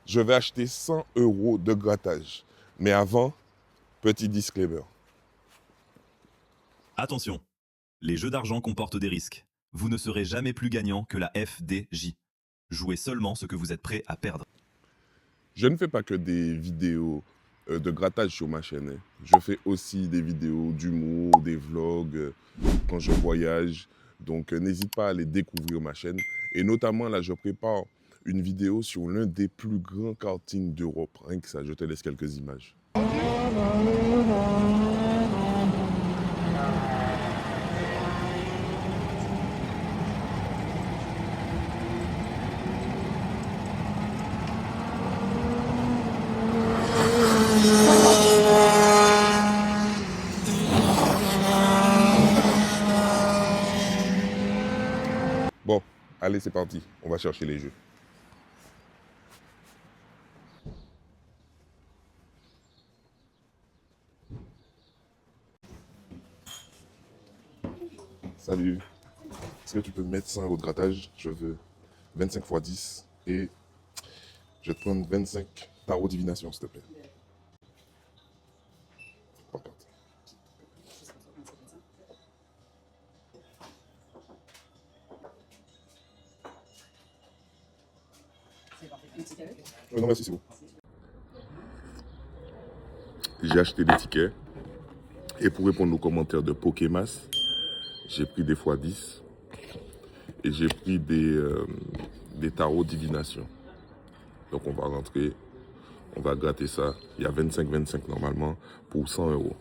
je vais acheter 100 € de grattage. Mais avant, petit disclaimer. Attention, les jeux d'argent comportent des risques. Vous ne serez jamais plus gagnant que la FDJ. Jouez seulement ce que vous êtes prêt à perdre. Je ne fais pas que des vidéos de grattage sur ma chaîne. Je fais aussi des vidéos d'humour, des vlogs quand je voyage. Donc n'hésite pas à les découvrir ma chaîne. Et notamment là, je prépare une vidéo sur l'un des plus grands kartings d'Europe. Rien que ça, je te laisse quelques images. Bon, allez, c'est parti. On va chercher les jeux. Salut. Est-ce que tu peux me mettre 100 € de grattage? Je veux 25 x 10 et je vais te prendre 25 tarots divination, s'il te plaît. Par carte. Non, merci, c'est bon. J'ai acheté des tickets. Et pour répondre aux commentaires de Pokémas, j'ai pris des x10 et j'ai pris des tarots divination. Donc on va rentrer, on va gratter ça. Il y a 25 normalement pour 100 €.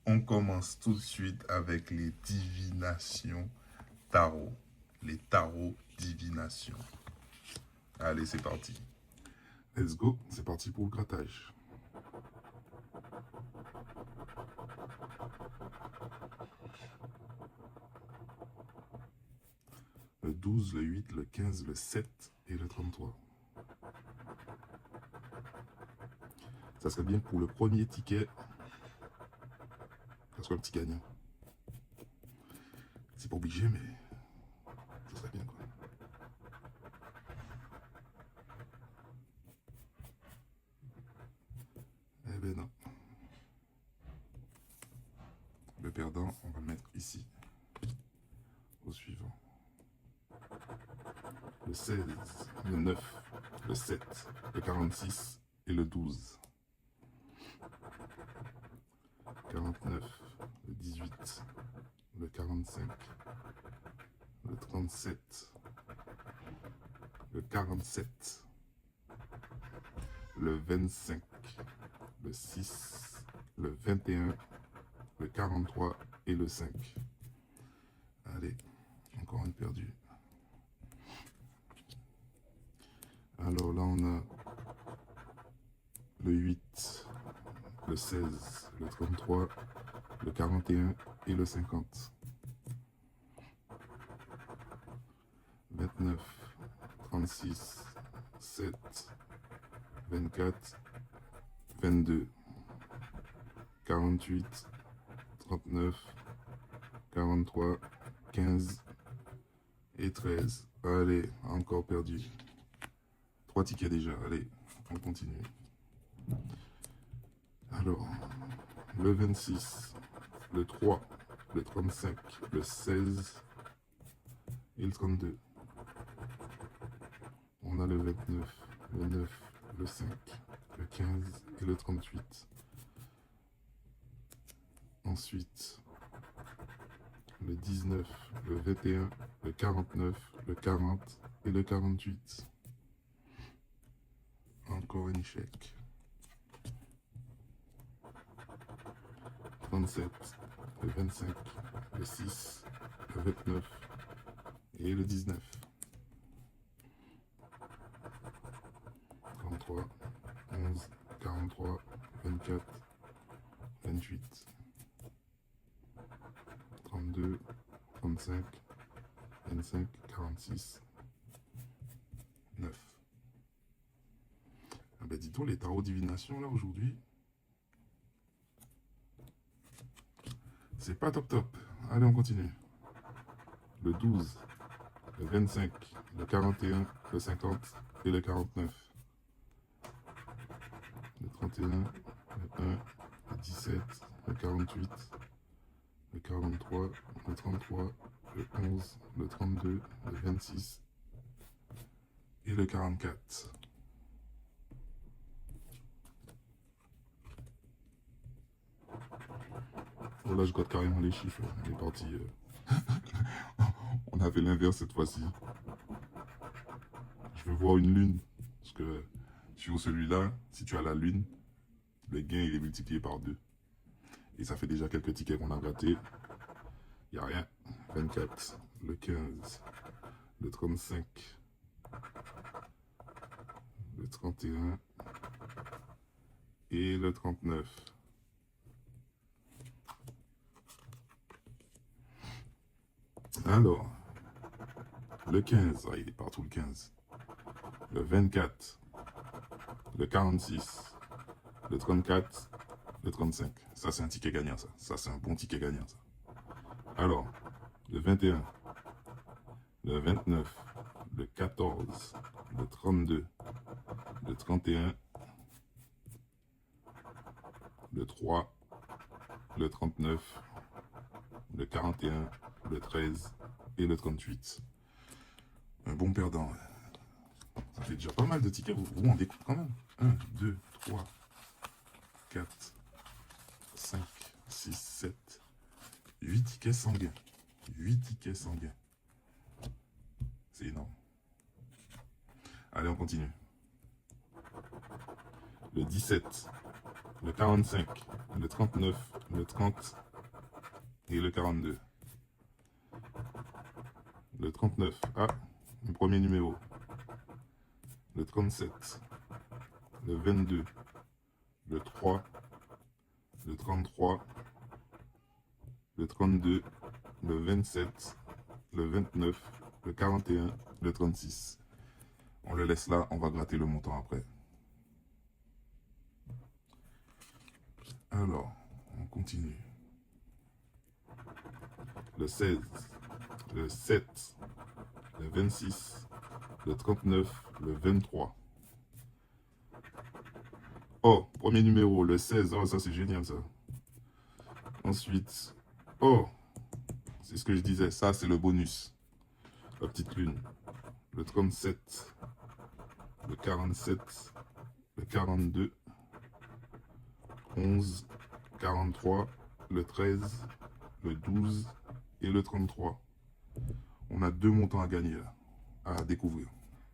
On commence tout de suite avec les divinations tarot. Les tarots divination. Allez, c'est parti. Let's go, c'est parti pour le grattage. Le 12, le 8, le 15, le 7 et le 33. Ça serait bien pour le premier ticket. Ça soit un petit gagnant. C'est pas obligé, mais ça serait bien, quoi. Eh ben non. Le perdant, on va le mettre ici. Au suivant. Le 16, le 9, le 7, le 46 et le 12. 49, le 18, le 45, le 37, le 47, le 25, le 6, le 21, le 43 et le 5. Allez, encore une perdue. Alors là, on a le 8, le 16, le 33, le 41 et le 50. 29, 36, 7, 24, 22, 48, 39, 43, 15 et 13. Allez, encore perdu. 3 tickets déjà, allez, on continue. Alors, le 26, le 3, le 35, le 16 et le 32. On a le 29, le 9, le 5, le 15 et le 38. Ensuite, le 19, le 21, le 49, le 40 et le 48. Encore un échec. 37, le 25, le 6, le 29 et le 19. 33, 11, 43, 24, 28, 32, 35, 25, 46, 9. Ah ben dis donc, les tarots divination là aujourd'hui, c'est pas top top. Allez, on continue. Le 12, le 25, le 41, le 50 et le 49. 31, le 1, le 17, le 48, le 43, le 33, le 11, le 32, le 26 et le 44. Oh là, je gratte carrément les chiffres. On est parti. On a fait l'inverse cette fois-ci. Je veux voir une lune. Parce que sur celui-là, si tu as la lune, le gain il est multiplié par 2. Et ça fait déjà quelques tickets qu'on a grattés. Il n'y a rien. 24, le 15, le 35, le 31 et le 39. Alors, le 15, il est partout le 15. Le 24, le 46, le 34, le 35. Ça, c'est un ticket gagnant, ça. Ça, c'est un bon ticket gagnant, ça. Alors, le 21, le 29, le 14, le 32, le 31, le 3, le 39, le 41, le 13 et le 38. Un bon perdant. Ça fait déjà pas mal de tickets, vous vous rendez compte quand même. 1, 2, 3, 4, 5, 6, 7, 8 tickets sanguins. 8 tickets sanguins. C'est énorme. Allez, on continue. Le 17, le 45, le 39, le 30 et le 42. Le 39, le premier numéro. Le 37, le 22, le 3, le 33, le 32, le 27, le 29, le 41, le 36. On le laisse là, on va gratter le montant après. Alors, on continue. Le 16, le 7, le 26, le 39, le 23. Oh, premier numéro, le 16. Oh, ça c'est génial ça. Ensuite, oh, c'est ce que je disais, ça c'est le bonus. La petite lune. Le 37, le 47, le 42, 11, 43, le 13, le 12 et le 33. On a 2 montants à gagner là, à découvrir.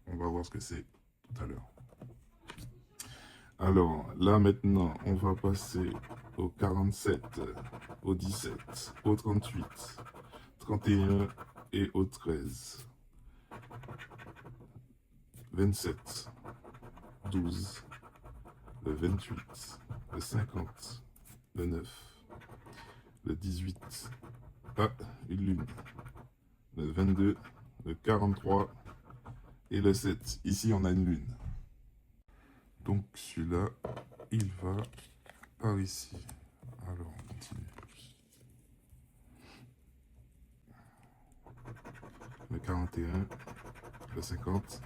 On va voir ce que c'est tout à l'heure. Alors, là maintenant, on va passer au 47, au 17, au 38, 31 et au 13. 27, 12, le 28, le 50, le 9, le 18, une lune, le 22, le 43 et le 7. Ici, on a une lune. Donc, celui-là, il va par ici. Alors, on continue. Le 41, le 50,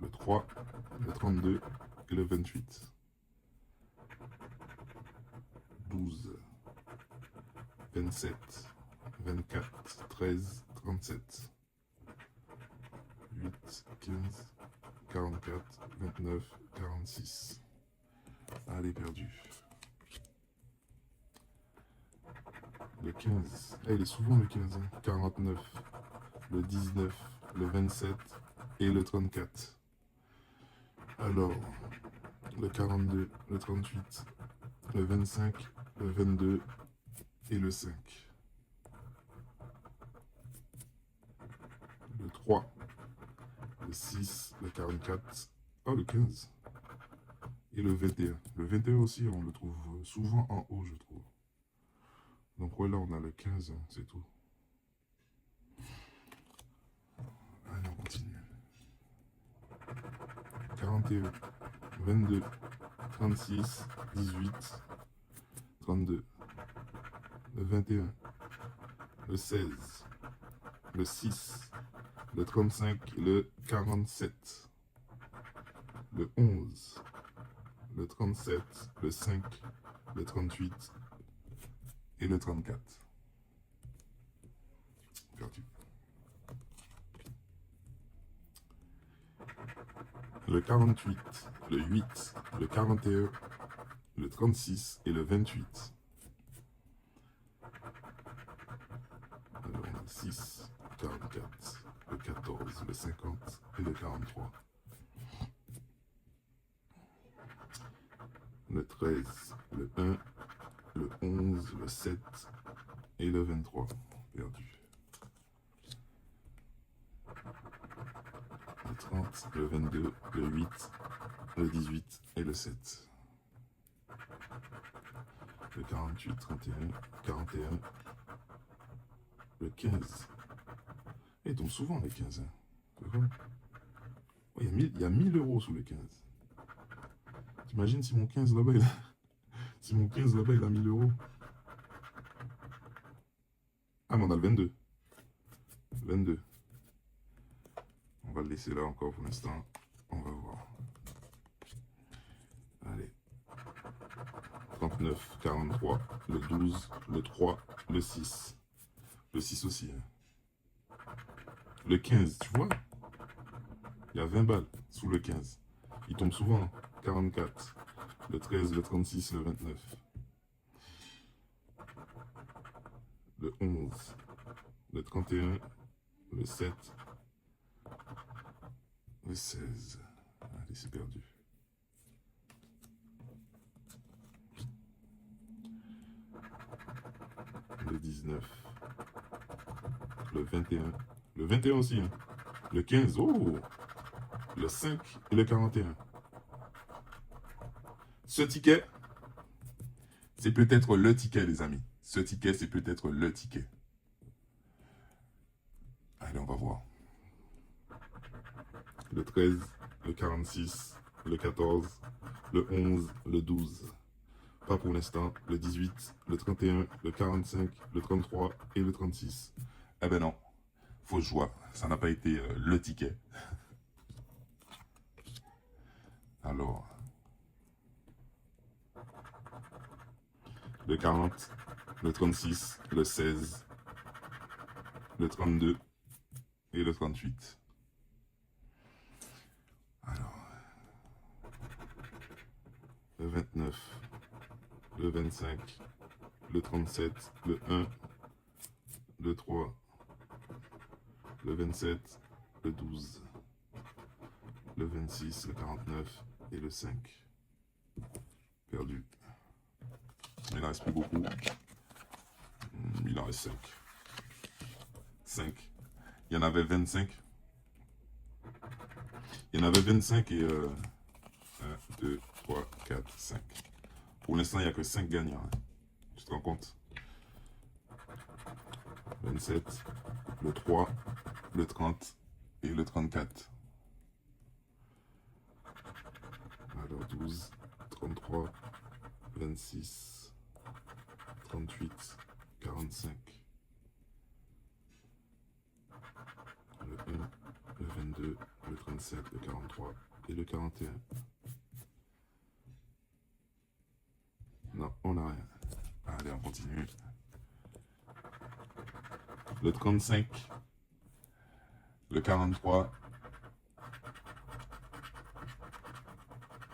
le 3, le 32 et le 28. 12, 27, 24, 13, 37. 8, 15, 44, 29, 46. Allez, perdu. Le 15. Il est souvent le 15. 49, le 19, le 27 et le 34. Alors, le 42, le 38, le 25, le 22 et le 5. Le 3, le 6, le 44, le 15 et le 21. Le 21 aussi, on le trouve souvent en haut, je trouve. Donc voilà, on a le 15, c'est tout. Allez, on continue. 41, 22, 36, 18, 32, le 21, le 16, le 6, le 35, le 47, le 11, le le 37, le 5, le 38 et le 34. Perdu. Le 48, le 8, le 41, le 36 et le 28. Alors, on a le 6, 44, le 14, le 50 et le 43. Le 13, le 1, le 11, le 7 et le 23. Perdu. Le 30, le 22, le 8, le 18 et le 7. Le 48, 31, 41, le 15. Et donc souvent les 15. Hein. Ouais, il y a 1000 euros sous le 15. T'imagines si mon 15 là-bas, si mon 15 là-bas, il a 1000 euros. Ah, mais on a le 22. 22. On va le laisser là encore pour l'instant. On va voir. Allez. 39, 43, le 12, le 3, le 6. Le 6 aussi. Hein. Le 15, tu vois? Il y a 20 balles sous le 15. Il tombe souvent. 44, le 13, le 36, le 29. Le 11, le 31, le 7, le 16. Allez, c'est perdu. Le 19, le 21, le 21 aussi, hein. Le 15, oh, le 5 et le 41. Ce ticket, c'est peut-être le ticket, les amis. Ce ticket, c'est peut-être le ticket. Allez, on va voir. Le 13, le 46, le 14, le 11, le 12. Pas pour l'instant. Le 18, le 31, le 45, le 33 et le 36. Eh ben non. Fausse joie. Ça n'a pas été le ticket. Alors. Le 40, le 36, le 16, le 32 et le 38. Alors. Le 29, le 25, le 37, le 1, le 3, le 27, le 12, le 26, le 49 et le 5. Perdu. Il en reste plus beaucoup. Il en reste 5. 5. Il y en avait 25. Il y en avait 25 et 1, 2, 3, 4, 5. Pour l'instant, il n'y a que 5 gagnants. Hein. Tu te rends compte? 27, le 3, le 30 et le 34. Alors 12, 33, 26, 38, 45. Le 1, le 22, le 37, le 43 et le 41. Non, on n'a rien. Allez, on continue. Le 35, le 43,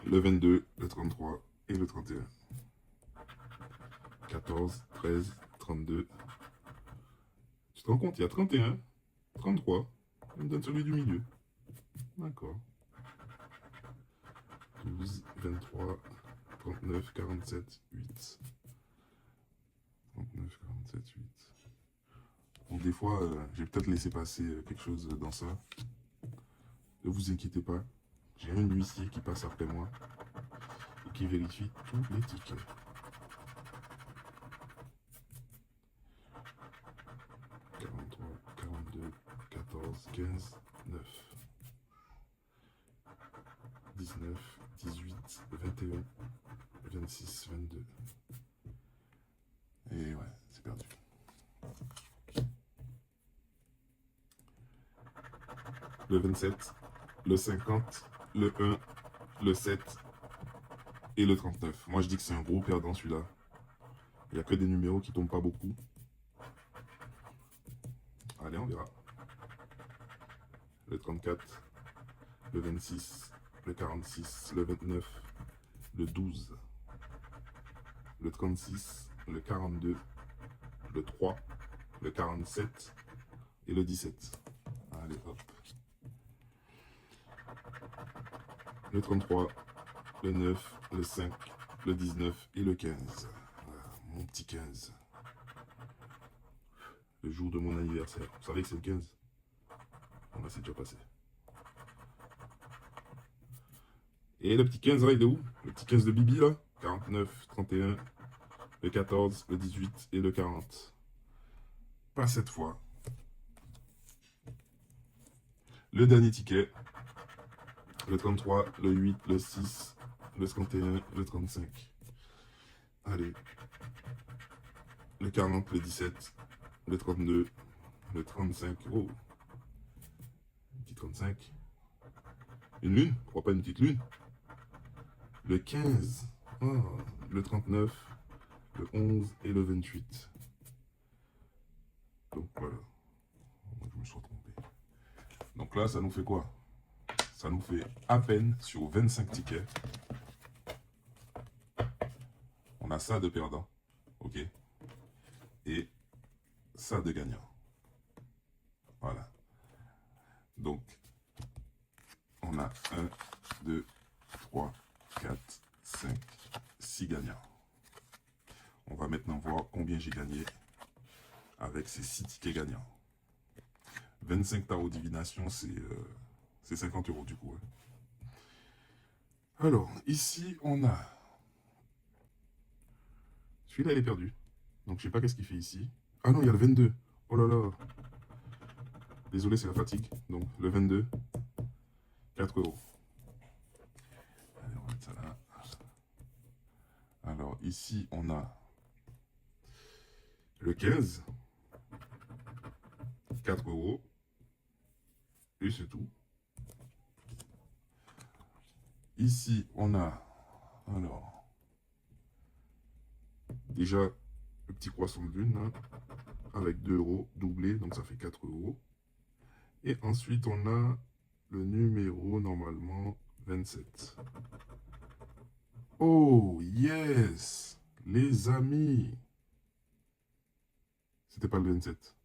le 22, le 33 et le 31. 14, 13, 32. Tu te rends compte, il y a 31, 33. On me donne celui du milieu. D'accord. 12, 23, 39, 47, 8. 39, 47, 8. Donc des fois, j'ai peut-être laissé passer quelque chose dans ça. Ne vous inquiétez pas. J'ai un huissier qui passe après moi et qui vérifie tous les tickets. « 43, 42, 14, 15, 9. 19, 18, 21, 26, 22. Et ouais, c'est perdu. Le 27, le 50, le 1, le 7, et le 39. Moi, je dis que c'est un gros perdant, celui-là. Il n'y a que des numéros qui tombent pas beaucoup. Allez, on verra. Le 34, le 26, le 46, le 29, le 12, le 36, le 42, le 3, le 47 et le 17. Allez, hop. Le 33, le 9, le 5, le 19 et le 15. Voilà, mon petit 15. Le jour de mon anniversaire. Vous savez que c'est le 15? Bon, là, c'est déjà passé. Et le petit 15, là, il est où? Le petit 15 de Bibi, là? 49, 31, le 14, le 18 et le 40. Pas cette fois. Le dernier ticket. Le 33, le 8, le 6, le 51, le 35. Allez. Le 40, le 17, le 32, le 35. Oh. Un petit 35. Une lune? Pourquoi pas une petite lune? Le 15. Oh. Le 39, le 11 et le 28. Donc voilà. Je me suis trompé. Donc là, ça nous fait quoi? Ça nous fait à peine sur 25 tickets. On a ça de perdant. OK? Et ça de gagnant. Voilà. Donc, on a 1, 2, 3, 4, 5, 6 gagnants. On va maintenant voir combien j'ai gagné avec ces 6 tickets gagnants. 25 tarots divination, c'est 50 € du coup. Hein. Alors, ici, on a... Celui-là, il est perdu. Donc, je sais pas qu'est-ce qu'il fait ici. Ah non, il y a le 22. Oh là là. Désolé, c'est la fatigue. Donc, le 22, 4 €. Allez, on va mettre ça là. Alors, ici, on a le 15, 4 €. Et c'est tout. Ici, on a, alors, déjà, le petit croissant de lune, hein, avec 2 € doublé, donc ça fait 4 €. Et ensuite, on a le numéro, normalement, 27. Oh, yes! Les amis! C'était pas le 27.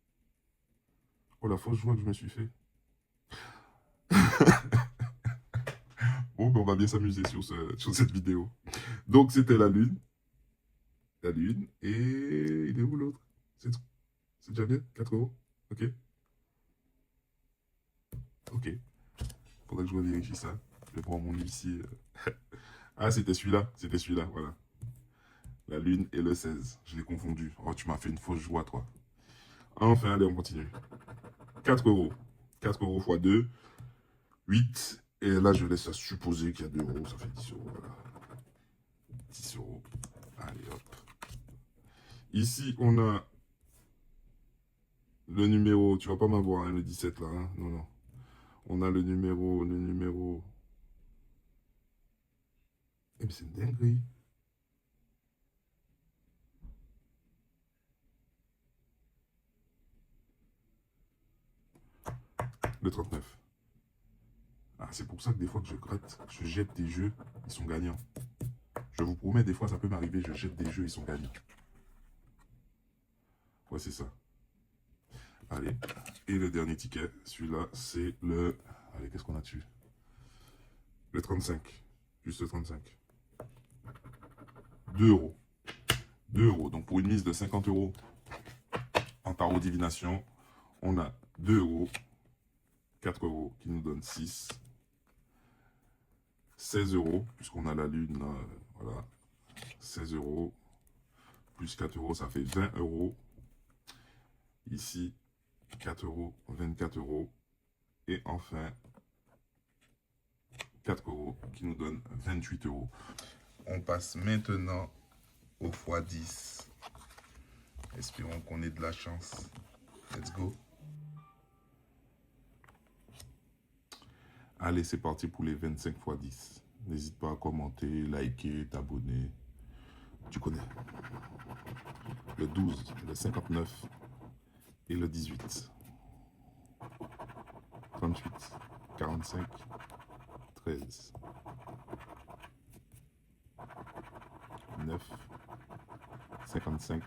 Oh, la fausse joie que je me suis fait. Bon, ben on va bien s'amuser sur cette vidéo. Donc, c'était la lune. La lune. Et il est où l'autre? C'est déjà bien? 4 €? Ok. Ok. Faudrait que je revérifie ça. Je vais prendre mon huissier. Ah, c'était celui-là. C'était celui-là, voilà. La lune et le 16. Je l'ai confondu. Oh, tu m'as fait une fausse joie, toi. Enfin, allez, on continue. 4 €. 4 € x 2. 8. Et là, je laisse à supposer qu'il y a 2 €. Ça fait 10 €. Voilà. 10 €. Allez, hop. Ici, on a le numéro. Tu vas pas m'avoir, hein, le 17 là. Hein, non, non. On a le numéro. Eh bien, c'est une dinguerie. Le 39. Ah, c'est pour ça que des fois que je gratte, je jette des jeux, ils sont gagnants. Je vous promets, des fois ça peut m'arriver, je jette des jeux, ils sont gagnants. Ouais, c'est ça. Allez, et le dernier ticket, celui-là, c'est le... Allez, qu'est-ce qu'on a dessus? Le 35. Juste le 35. 2 €. 2 €. Donc pour une mise de 50 € en tarot divination, on a 2 €, 4 € qui nous donne 6. 16 €, puisqu'on a la lune, là, voilà. 16 € plus 4 €, ça fait 20 €. Ici, 4 €, 24 €. Et enfin, 4 € qui nous donne 28 €. On passe maintenant au x10. Espérons qu'on ait de la chance. Let's go. Allez, c'est parti pour les 25 x 10. N'hésite pas à commenter, liker, t'abonner. Tu connais. Le 12, le 59 et le 18. 38, 45, 13, 9, 55,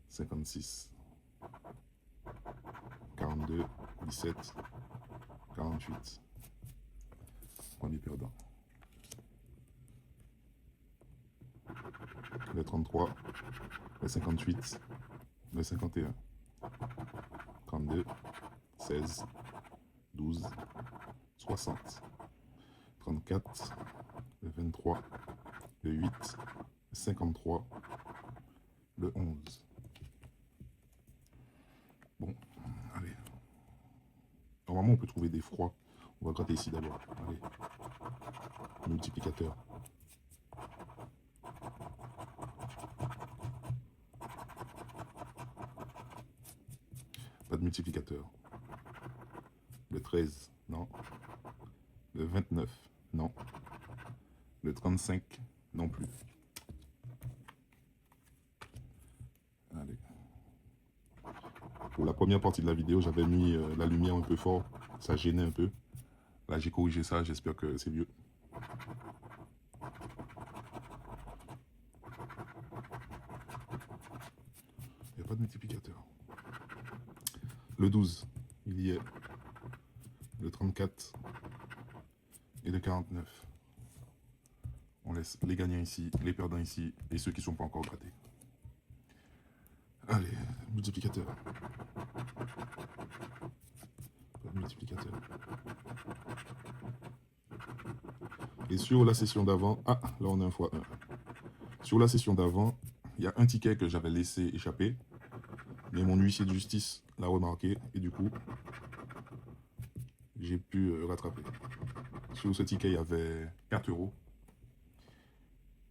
56, 42, 17, 48. Premier perdant. Le 33, le 58, le 51, 32, 16, 12, 60, 34, le 23, le 8, le 53, le 11. Bon, allez. Normalement, on peut trouver des froids. On va gratter ici d'abord. Allez. Multiplicateur. Pas de multiplicateur. Le 13, non. Le 29, non. Le 35, non plus. Allez. Pour la première partie de la vidéo, j'avais mis la lumière un peu fort. Ça gênait un peu. Là, j'ai corrigé ça. J'espère que c'est mieux. Il n'y a pas de multiplicateur. Le 12, il y est. Le 34 et le 49. On laisse les gagnants ici, les perdants ici et ceux qui ne sont pas encore grattés. Allez, multiplicateur. Pas de multiplicateur. Et sur la session d'avant, ah, là on a un x1. Sur la session d'avant, il y a un ticket que j'avais laissé échapper, mais mon huissier de justice l'a remarqué et du coup, j'ai pu rattraper. Sur ce ticket, il y avait 4 euros.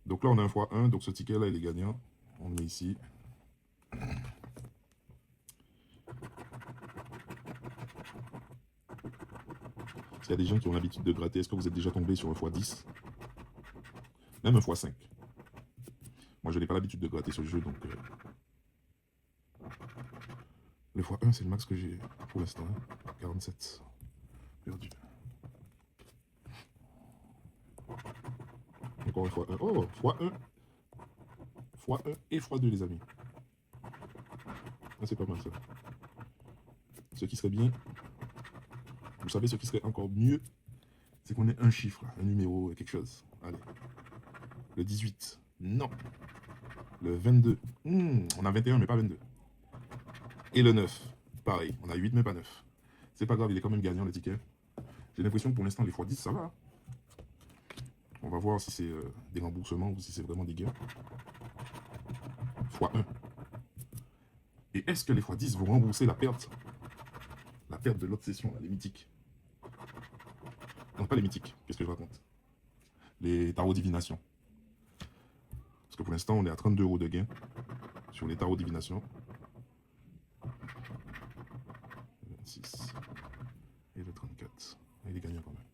Donc là, on a un x1, donc ce ticket-là, il est gagnant. On le met ici. S'il y a des gens qui ont l'habitude de gratter, est-ce que vous êtes déjà tombé sur un x10? Même un x5. Moi, je n'ai pas l'habitude de gratter ce jeu, donc... Le x1, c'est le max que j'ai pour l'instant. 47. Perdu. Encore un x1. Oh, x1. x1 et x2, les amis. Ah, c'est pas mal, ça. Ce qui serait bien... Vous savez, ce qui serait encore mieux, c'est qu'on ait un chiffre, un numéro, quelque chose. Allez. Le 18. Non. Le 22. On a 21, mais pas 22. Et le 9. Pareil. On a 8, mais pas 9. C'est pas grave, il est quand même gagnant, le ticket. J'ai l'impression que pour l'instant, les x10, ça va. On va voir si c'est des remboursements ou si c'est vraiment des gains. x1. Et est-ce que les x10 vont rembourser la perte? La perte de l'autre session, là, les mythiques. Non, pas les mythiques. Qu'est-ce que je raconte? Les tarots divination. Parce que pour l'instant, on est à 32 euros de gain sur les tarots divination. 26 et le 34. Il est gagnant quand même.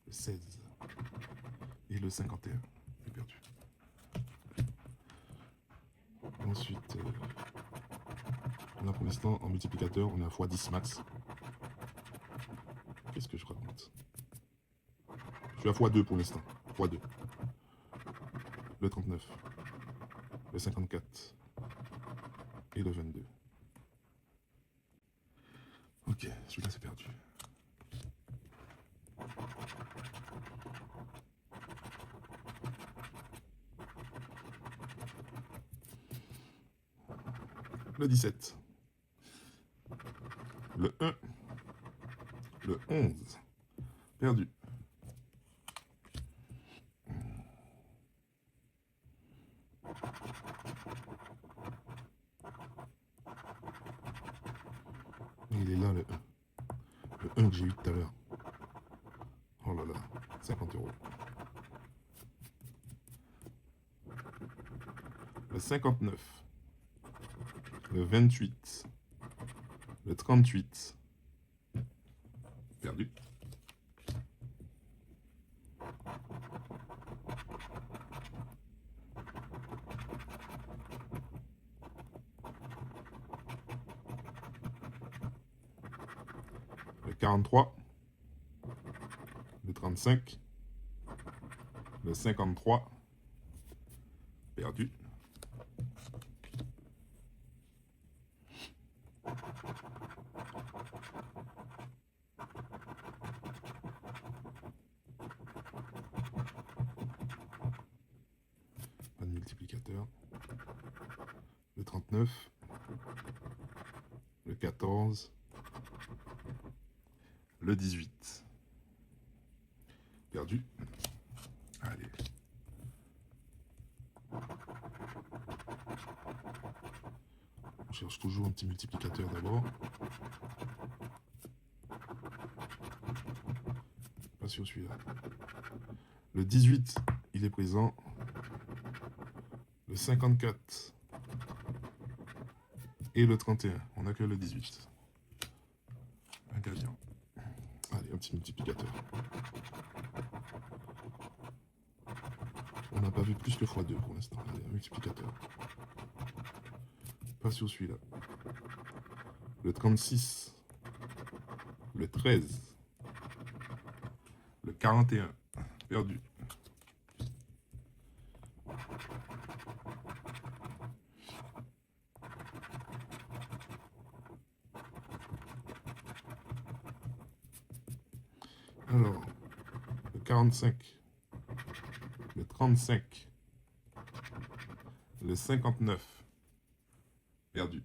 Le 16 et le 51. J'ai perdu. Ensuite, là pour l'instant, en multiplicateur, on est à x10 max. Qu'est-ce que je raconte? Je suis à x2 pour l'instant. x2. Le 39. Le 54. Et le 22. Ok, celui-là c'est perdu. Le 17. Le 1. Le 11. Perdu. Il est là le 1. Le 1 que j'ai eu tout à l'heure. Oh là là, 50 euros. le 59, le 28, le 38, perdu. Le 43, le 35, le 53, perdu. Pas de multiplicateur. Le 39, le 14, le 18. Perdu. Allez. On cherche toujours un petit multiplicateur d'abord. Pas sur celui-là. Le 18, il est présent. Le 54 et le 31. On n'a que le 18. Un gagnant. Allez, un petit multiplicateur. On n'a pas vu plus que x2 pour l'instant. Allez, un multiplicateur. Pas sur celui-là. Le 36. Le 13. Le 41. Perdu. Alors, le 45, le 35, le 59, perdu.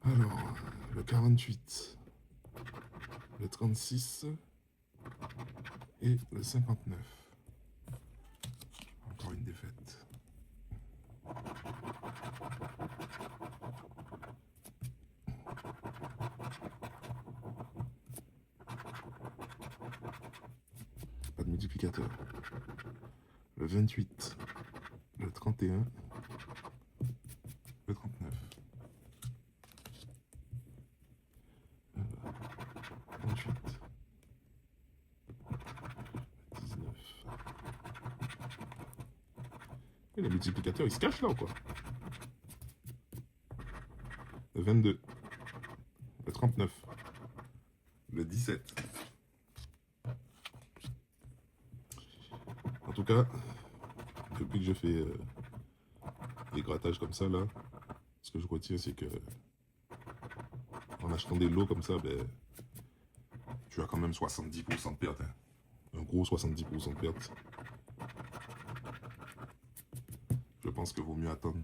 Alors, le 48, le 36 et le 59. Encore une défaite. Pas de multiplicateur. Le 28, le 31, le 39. 28, 19. Et les multiplicateurs, ils se cachent là ou quoi? Le 22, le 39, le 17. En tout cas, depuis que je fais des grattages comme ça, là, ce que je retiens, c'est que en achetant des lots comme ça, ben, tu as quand même 70% de perte. Hein. Un gros 70% de perte. Je pense que vaut mieux attendre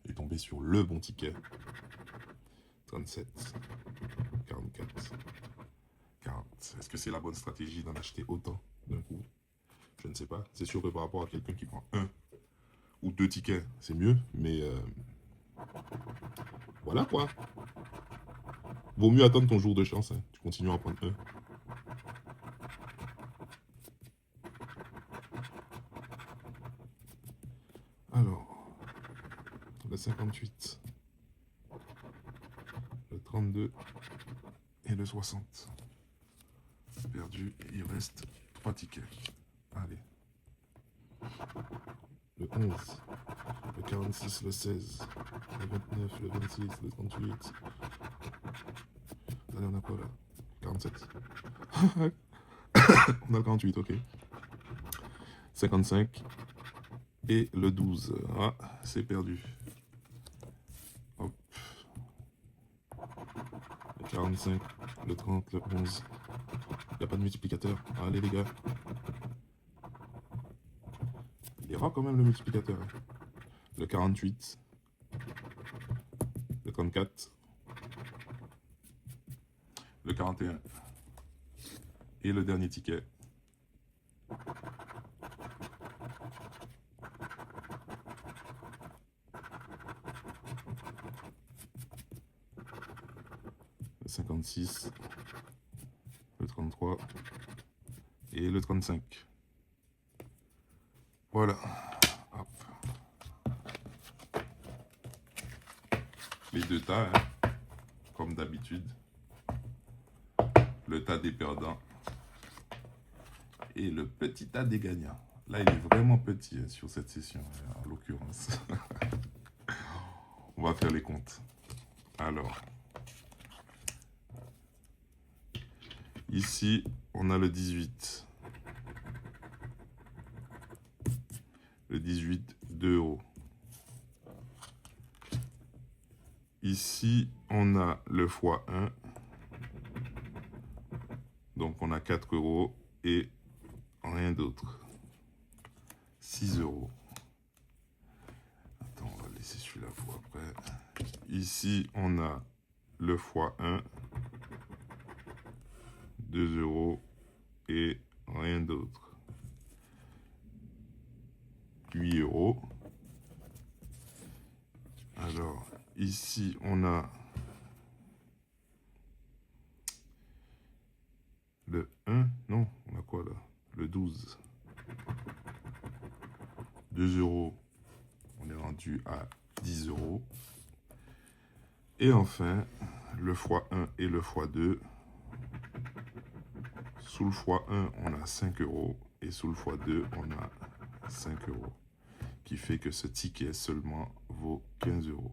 et tomber sur le bon ticket. 37, 44, 40. Est-ce que c'est la bonne stratégie d'en acheter autant d'un coup? Je ne sais pas. C'est sûr que par rapport à quelqu'un qui prend un ou deux tickets, c'est mieux. Mais voilà quoi. Vaut mieux attendre ton jour de chance. Hein. Tu continues à en prendre un. Alors, le 58, le 32 et le 60. Perdu, il reste 3 tickets. Allez. Le 11, le 46, le 16, le 29, le 26, le 38. Allez, on a quoi là? 47. On a le 48, ok. 55 et le 12. Ah, c'est perdu. Hop. Le 45, le 30, le 11. Il n'y a pas de multiplicateur. Allez les gars. Il y aura quand même le multiplicateur. Hein. Le 48, le 34, le 41 et le dernier ticket. 56, le 33 et le 35. Voilà. Hop. Les deux tas, hein, comme d'habitude. Le tas des perdants et le petit tas des gagnants. Là, il est vraiment petit hein, sur cette session, en l'occurrence. On va faire les comptes. Alors, ici, on a le 18. Le 18, 2 euros. Ici, on a le x1. Donc, on a 4 euros et rien d'autre. 6 euros. Attends, on va laisser celui-là pour après. Ici, on a le x1. 2 euros et rien d'autre. 8 euros. Alors, ici, on a le 1. Non, on a quoi là? Le 12. 2 euros. On est rendu à 10 euros. Et enfin, le x1 et le x2. Sous le x1, on a 5 euros. Et sous le x2, on a 5 euros. Qui fait que ce ticket seulement vaut 15 euros.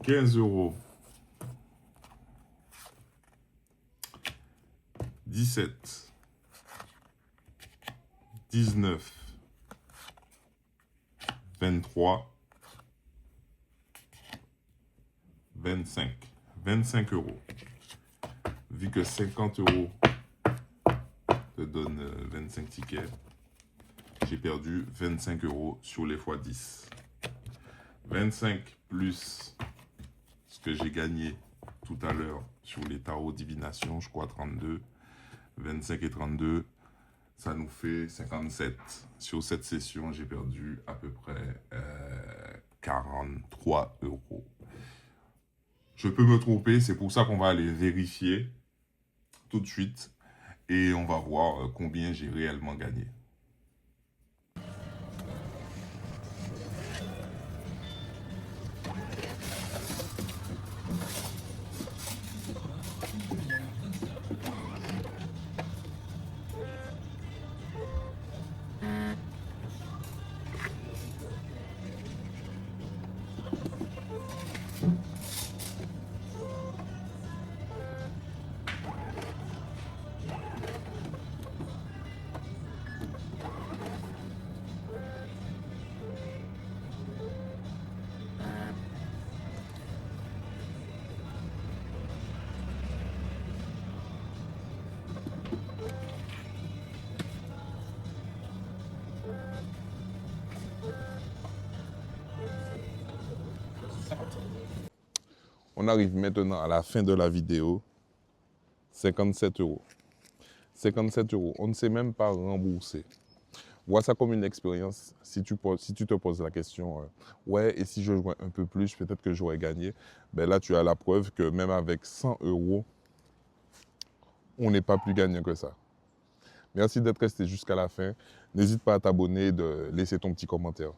15 euros. 17. 19. 23. 25. 25 euros. Vu que 50 euros te donne 25 tickets, j'ai perdu 25 euros sur les x 10. 25 plus ce que j'ai gagné tout à l'heure sur les tarots divination, je crois 32. 25 et 32, ça nous fait 57. Sur cette session, j'ai perdu à peu près 43 euros. Je peux me tromper, c'est pour ça qu'on va aller vérifier tout de suite et on va voir combien j'ai réellement gagné. On arrive maintenant à la fin de la vidéo. 57 euros. 57 euros. On ne sait même pas rembourser. Vois ça comme une expérience. Si tu te poses la question, ouais, et si je jouais un peu plus, peut-être que j'aurais gagné. Ben là, tu as la preuve que même avec 100 euros, on n'est pas plus gagnant que ça. Merci d'être resté jusqu'à la fin. N'hésite pas à t'abonner et de laisser ton petit commentaire.